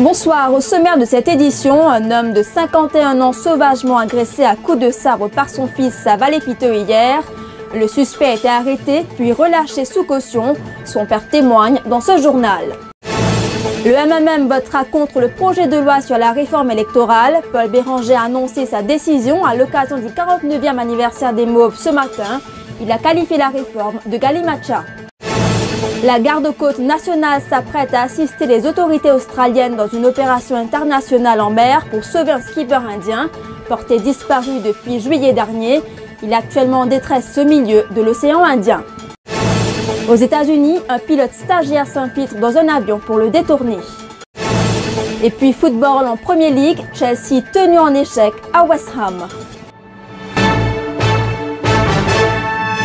Bonsoir, au sommaire de cette édition, un homme de 51 ans sauvagement agressé à coups de sabre par son fils à Vallée-Piteux hier. Le suspect a été arrêté puis relâché sous caution. Son père témoigne dans ce journal. Le MMM votera contre le projet de loi sur la réforme électorale. Paul Béranger a annoncé sa décision à l'occasion du 49e anniversaire des Mauves ce matin. Il a qualifié la réforme de Galimacha. La garde-côte nationale s'apprête à assister les autorités australiennes dans une opération internationale en mer pour sauver un skipper indien, porté disparu depuis juillet dernier. Il est actuellement en détresse au milieu de l'océan Indien. Aux États-Unis, un pilote stagiaire s'infiltre dans un avion pour le détourner. Et puis football en Premier League, Chelsea tenu en échec à West Ham.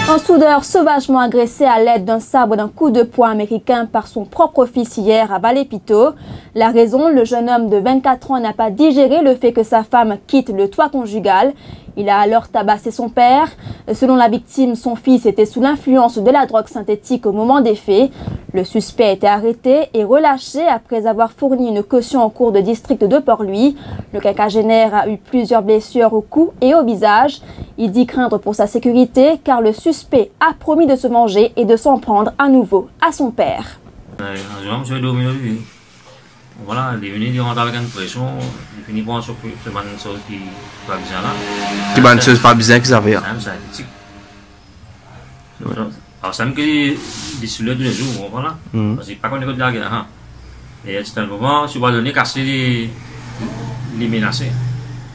Un soudeur sauvagement agressé à l'aide d'un sabre d'un coup de poing américain par son propre fils hier à Vallée-Piteux. La raison, le jeune homme de 24 ans n'a pas digéré le fait que sa femme quitte le toit conjugal. Il a alors tabassé son père. Selon la victime, son fils était sous l'influence de la drogue synthétique au moment des faits. Le suspect a été arrêté et relâché après avoir fourni une caution en cour de district de Port-Louis. Le quinquagénaire a eu plusieurs blessures au cou et au visage. Il dit craindre pour sa sécurité car le suspect a promis de se venger et de s'en prendre à nouveau à son père. Voilà, il est venu dire avec une pression, il finit par se faire une chose qui va bien là. Qui va une chose pas bien qu'ils avaient. Alors, ça me dit sur le tous les jours, voilà. Parce que pas qu'on écoute la guerre. Et c'est un moment, tu vas donner casser les menacés.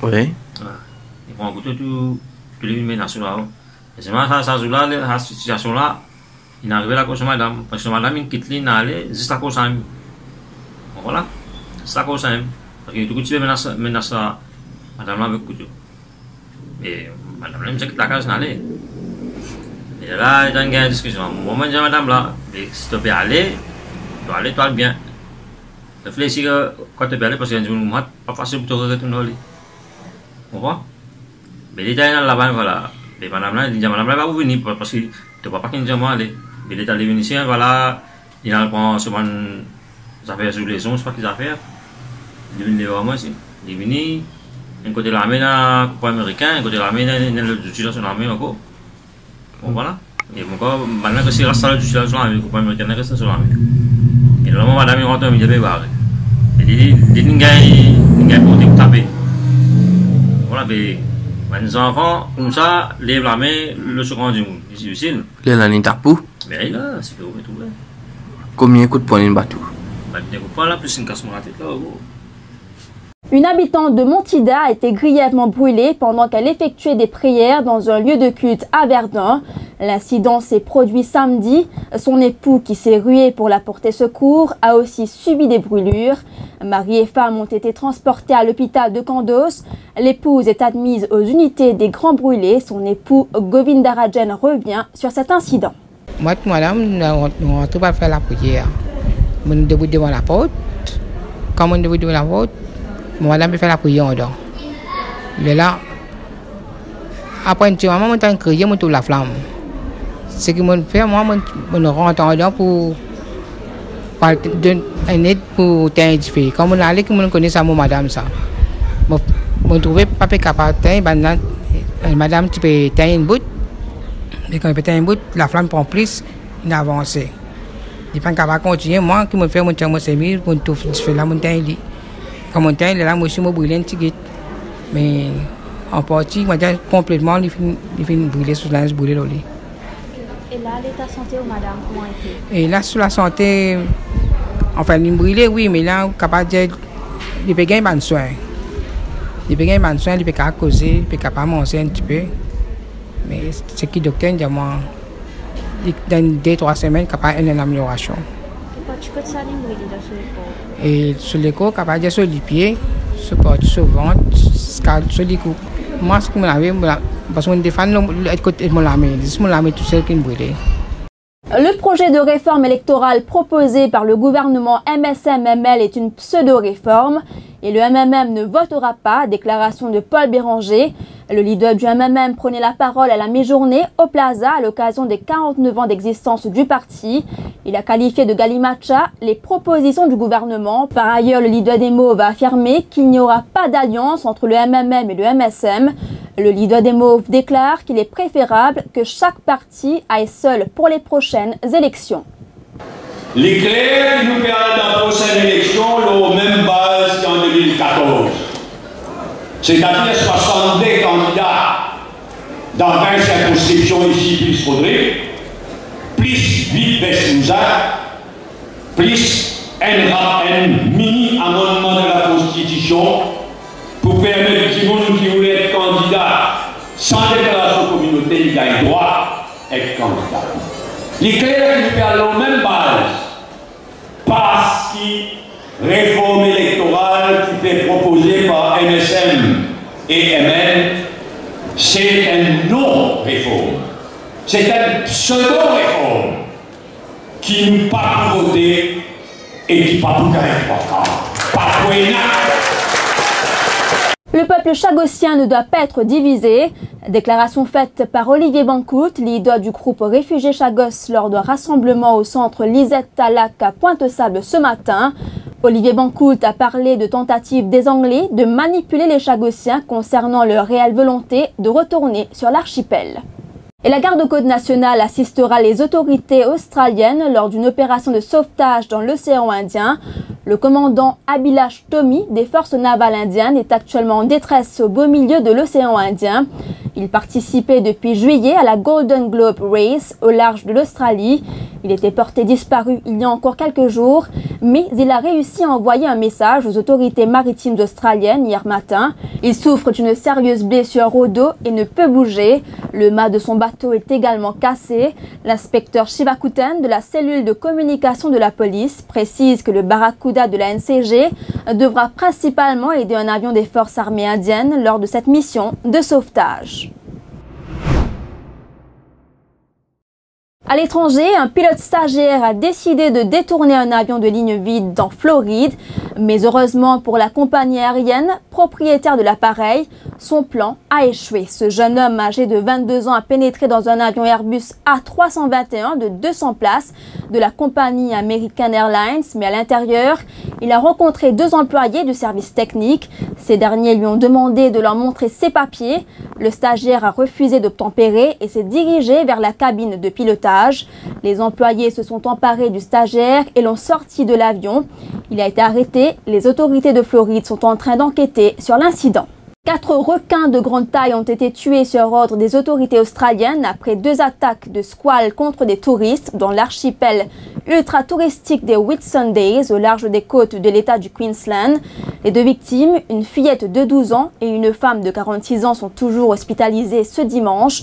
Oui. Il prend un couteau tous les menacés là. Et c'est moi, ça joue là, la situation là, il est arrivé là cause madame. Parce que madame, il quitte l'île, juste à cause de voilà, c'est à cause de ça. Parce que tout le monde menace madame là avec couteau. Et madame là, il me dit que la case n'allait. Et là, il y a une discussion. Au moment où madame là, si tu peux aller, tu dois aller, toi bien. Réfléchis que quand tu peux aller, parce que c'est pas facile pour te retourner. Vous comprenez? Mais il est là-bas, voilà. Et madame là, il dit madame là, va vous venir parce que tu ne vas pas qu'il dise moi aller. Mais il est allé venir ici, voilà. Il a pris souvent des affaires sur les ondes, je sais pas qu'ils affaires. Il est venu voir moi ici. Il est venu, un côté de l'armée dans le couple américain, un côté de l'armée dans l'utilisation de l'armée encore. Bon voilà. Et encore, maintenant que c'est resté à l'utilisation de l'armée, le couple américain est resté sur l'armée. Et le moment où madame est rentrée, il dit barré. Il dit il y a pour taper. Voilà, mais les enfants, comme ça, lèvent la main, le second du monde. C'est difficile. Les l'année tapou. Mais là, c'est tout. Combien de coups de poing une bateau? Une habitante de Montida a été grièvement brûlée pendant qu'elle effectuait des prières dans un lieu de culte à Verdun. L'incident s'est produit samedi. Son époux, qui s'est rué pour la porter secours, a aussi subi des brûlures. Mari et femme ont été transportés à l'hôpital de Kandos. L'épouse est admise aux unités des grands brûlés. Son époux, Govindarajan, revient sur cet incident. Moi, madame, on ne pas faire la prière. On debout devant la porte. Quand on debout devant la porte, madame peut faire la prière en dedans. Là, après un petit moment, on crié, on trouve la flamme. Ce que je fais, moi, je rentre en dedans pour un aide pour t'indiquer. Quand on allait, on connaît ça, madame, ça. Je trouvais pas capable de madame, tu peux tenir une bout. Mais quand il peut un bout, la flamme prend plus, il a avancé. Il ne peut pas continuer. Moi, qui me fais mon temps, c'est pour tout faire la montagne. Quand mon temps, là, moi, je suis brûlé un petit. Mais en partie, complètement, il finit brûler sous la brûler là. Et là, l'état de santé, madame, comment était? Et là, sur la santé, enfin, il brûlait, oui, mais là, capable de dire, il peut gagner un soin. Il peut gagner un soin, il peut causer, il peut capable manger un petit peu. Mais ce qui docteur dit moi, dans 2-3 semaines, capable une amélioration. Et sur les côtes, capable de sur les pieds, sur le ventre, sur les coups. Moi, ce que je l'avais, parce que je défends le côté de mon lame, c'est mon lame tout seul qui me brûlait. Le projet de réforme électorale proposé par le gouvernement MSM-ML est une pseudo-réforme. et le MMM ne votera pas, déclaration de Paul Béranger. Le leader du MMM prenait la parole à la mi-journée au Plaza à l'occasion des 49 ans d'existence du parti. Il a qualifié de galimatcha les propositions du gouvernement. Par ailleurs, le leader des Mauves a affirmé qu'il n'y aura pas d'alliance entre le MMM et le MSM. Le leader des Mauves déclare qu'il est préférable que chaque parti aille seul pour les prochaines élections. L'éclair qui nous permet dans la prochaine élection, la même base qu'en 2014. C'est-à-dire 62 candidats dans 20 circonscriptions ici, plus Rodrigue, plus Vite Bessouza, plus un mini-amendement de la Constitution pour permettre aux gens qui voulaient être candidats sans déclaration communautaire, ils aient droit à être candidats. L'éclair qui nous permet la même base, parce que réforme électorale qui est proposée par MSM et MN, c'est une non-réforme. C'est une pseudo-réforme qui nous pas pour voter et qui pas pour Le peuple chagossien ne doit pas être divisé. Déclaration faite par Olivier Bancout, leader du groupe Réfugiés Chagos lors d'un rassemblement au centre Lisette Talac à Pointe-Sable ce matin. Olivier Bancout a parlé de tentatives des Anglais de manipuler les Chagossiens concernant leur réelle volonté de retourner sur l'archipel. Et la garde-côte nationale assistera les autorités australiennes lors d'une opération de sauvetage dans l'océan Indien. Le commandant Abhilash Tomy des forces navales indiennes est actuellement en détresse au beau milieu de l'océan Indien. Il participait depuis juillet à la Golden Globe Race au large de l'Australie. Il était porté disparu il y a encore quelques jours, mais il a réussi à envoyer un message aux autorités maritimes australiennes hier matin. Il souffre d'une sérieuse blessure au dos et ne peut bouger. Le mât de son bateau est également cassé. L'inspecteur Shivakuten de la cellule de communication de la police précise que le Barracuda de la NCG devra principalement aider un avion des forces armées indiennes lors de cette mission de sauvetage. À l'étranger, un pilote stagiaire a décidé de détourner un avion de ligne vide en Floride, mais heureusement pour la compagnie aérienne, propriétaire de l'appareil, son plan a échoué. Ce jeune homme âgé de 22 ans a pénétré dans un avion Airbus A321 de 200 places de la compagnie American Airlines, mais à l'intérieur, il a rencontré 2 employés du service technique. Ces derniers lui ont demandé de leur montrer ses papiers. Le stagiaire a refusé d'obtempérer et s'est dirigé vers la cabine de pilotage. Les employés se sont emparés du stagiaire et l'ont sorti de l'avion. Il a été arrêté. Les autorités de Floride sont en train d'enquêter sur l'incident. 4 requins de grande taille ont été tués sur ordre des autorités australiennes après 2 attaques de squales contre des touristes dans l'archipel ultra-touristique des Whitsundays au large des côtes de l'État du Queensland. Les 2 victimes, une fillette de 12 ans et une femme de 46 ans, sont toujours hospitalisées ce dimanche.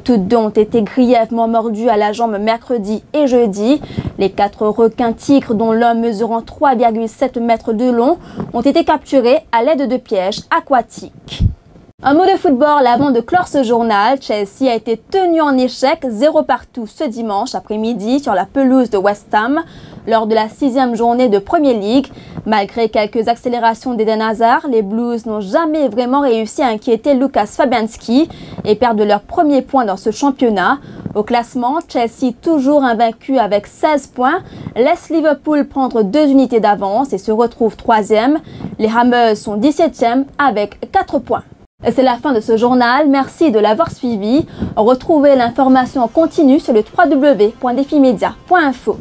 Toutes 2 ont été grièvement mordues à la jambe mercredi et jeudi. Les 4 requins tigres, dont l'un mesurant 3,7 mètres de long, ont été capturés à l'aide de pièges aquatiques. Un mot de football avant de clore ce journal. Chelsea a été tenu en échec 0 partout ce dimanche après-midi sur la pelouse de West Ham lors de la 6e journée de Premier League. Malgré quelques accélérations d'Eden Hazard, les Blues n'ont jamais vraiment réussi à inquiéter Lucas Fabianski et perdent leur premier point dans ce championnat. Au classement, Chelsea, toujours invaincu avec 16 points, laisse Liverpool prendre 2 unités d'avance et se retrouve 3e. Les Hammers sont 17e avec 4 points. Et c'est la fin de ce journal. Merci de l'avoir suivi. Retrouvez l'information en continu sur le www.defimedia.info.